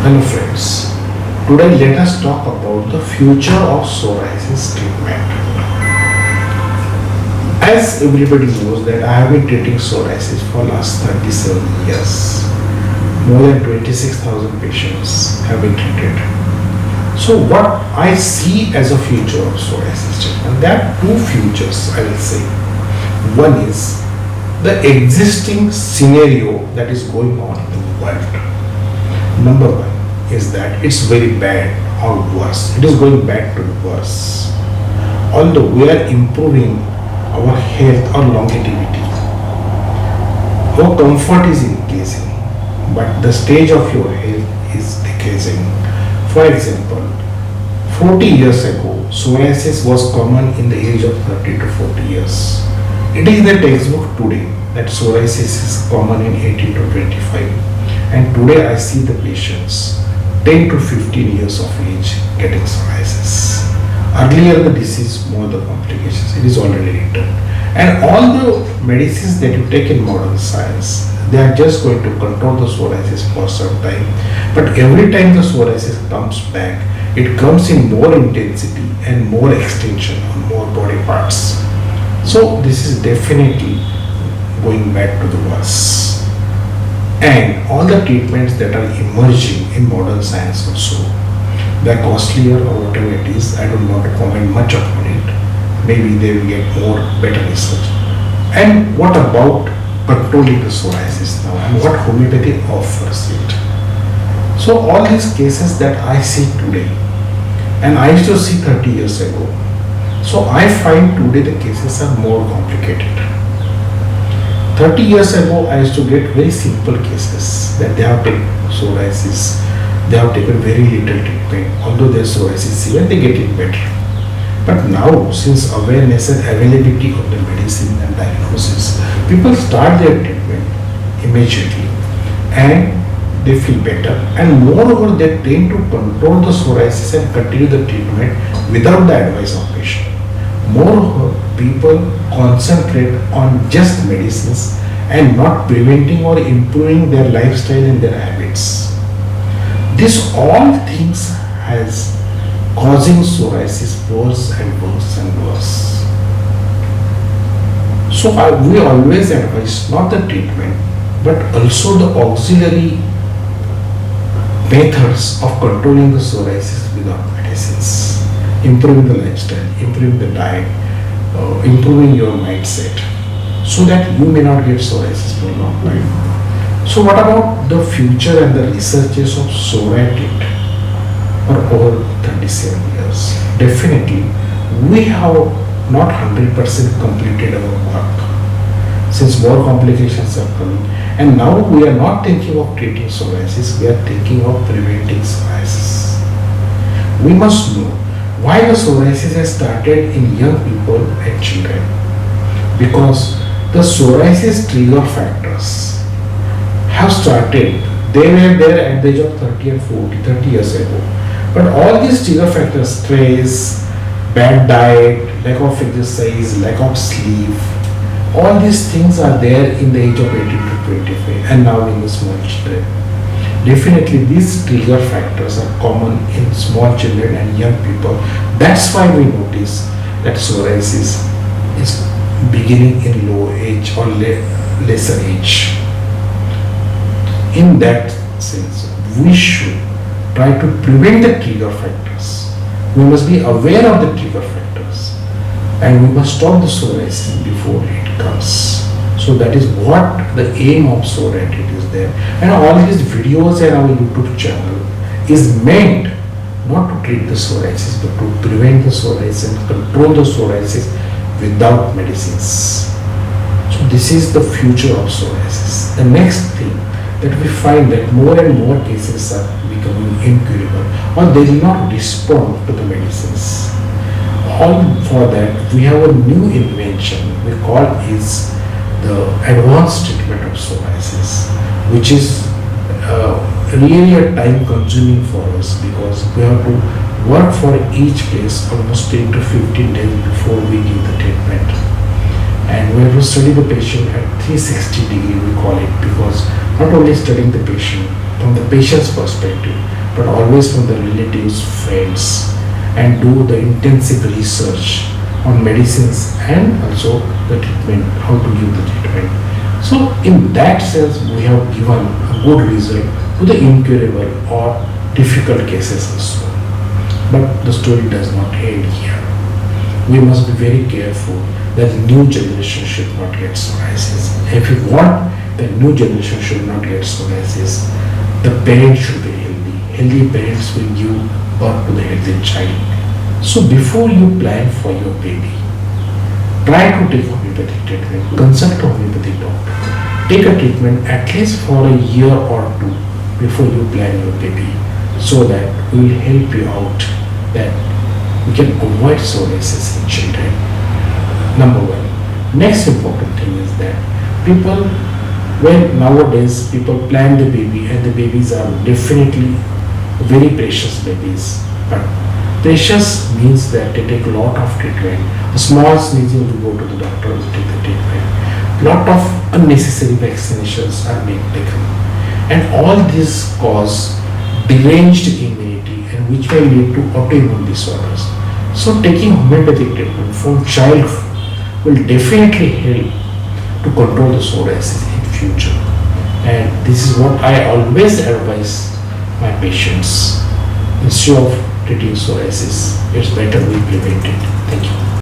Hello friends, today let us talk about the future of psoriasis treatment. As everybody knows that I have been treating psoriasis for last 37 years. More than 26,000 patients have been treated. So what I see as a future of psoriasis treatment, there are two futures I will say. One is the existing scenario that is going on in the world. Number one is that it's very bad or worse. It is going bad to worse. Although we are improving our health or longevity, our comfort is increasing, but the stage of your health is decreasing. For example, 40 years ago, psoriasis was common in the age of 30 to 40 years. It is the textbook today that psoriasis is common in 18 to 25. And today I see the patients 10 to 15 years of age getting psoriasis. Earlier the disease, more the complications, it is already written. And all the medicines that you take in modern science, they are just going to control the psoriasis for some time. But every time the psoriasis comes back, it comes in more intensity and more extension on more body parts. So this is definitely going back to the worse. And all the treatments that are emerging in modern science also, they are costlier or whatever it is. I don't want to comment much upon it. Maybe they will get more better research. And what about controlling the psoriasis now, and what homeopathy offers it? So all these cases that I see today, and I used to see 30 years ago, so I find today the cases are more complicated. 30 years ago, I used to get very simple cases that they have taken psoriasis, they have taken very little treatment, although their psoriasis is severe, they get it better. But now, since awareness and availability of the medicine and diagnosis, people start their treatment immediately and they feel better. And moreover, they tend to control the psoriasis and continue the treatment without the advice of patient. Moreover, people concentrate on just medicines and not preventing or improving their lifestyle and their habits. This all things has causing psoriasis worse and worse and worse. So we always advise not the treatment but also the auxiliary methods of controlling the psoriasis without medicines. Improving the lifestyle, improving the diet, improving your mindset, so that you may not get psoriasis for a long time. So what about the future and the researches of psoriatic for over 37 years? Definitely, we have not 100% completed our work, since more complications are coming. And now we are not thinking of treating psoriasis, we are thinking of preventing psoriasis. We must know why the psoriasis has started in young people and children. Because the psoriasis trigger factors have started, they were there at the age of 30 and 40, 30 years ago. But all these trigger factors, stress, bad diet, lack of exercise, lack of sleep, all these things are there in the age of 18 to 25 and now in the small children. Definitely these trigger factors are common in small children and young people. That's why we notice that psoriasis is beginning in low age or lesser age. In that sense, we should try to prevent the trigger factors. We must be aware of the trigger factors and we must stop the psoriasis before it comes. So that is what the aim of psoriasis is there. And all these videos and our YouTube channel is meant not to treat the psoriasis but to prevent the psoriasis and control the psoriasis without medicines. So this is the future of psoriasis. The next thing that we find that more and more cases are becoming incurable or they do not respond to the medicines. All for that we have a new invention we call is the advanced treatment of psoriasis, which is really a time consuming for us because we have to work for each case almost 10 to 15 days before we give the treatment. And we have to study the patient at 360 degree, we call it, because not only studying the patient from the patient's perspective, but always from the relatives, friends, and do the intensive research on medicines and also the treatment, how to give the treatment. So in that sense, we have given a good result to the incurable or difficult cases also. But the story does not end here. We must be very careful that the new generation should not get psoriasis. If we want the new generation should not get psoriasis, the parents should be healthy. Healthy parents will give birth to the healthy child. So before you plan for your baby, try to take homeopathic treatment, consult a homeopathic doctor. Take a treatment at least for a year or two before you plan your baby, so that we will help you out that we can avoid psoriasis in children. Number one. Next important thing is that nowadays people plan the baby, and the babies are definitely very precious babies. But precious means that they take a lot of treatment. A small sneezing, you go to the doctor and take the treatment. Lot of unnecessary vaccinations are being taken. And all this cause deranged immunity, and which may lead to autoimmune disorders. So taking homeopathic treatment from childhood will definitely help to control the psoriasis in future. And this is what I always advise my patients. Instead of treating psoriasis, it's better we prevent it. Thank you.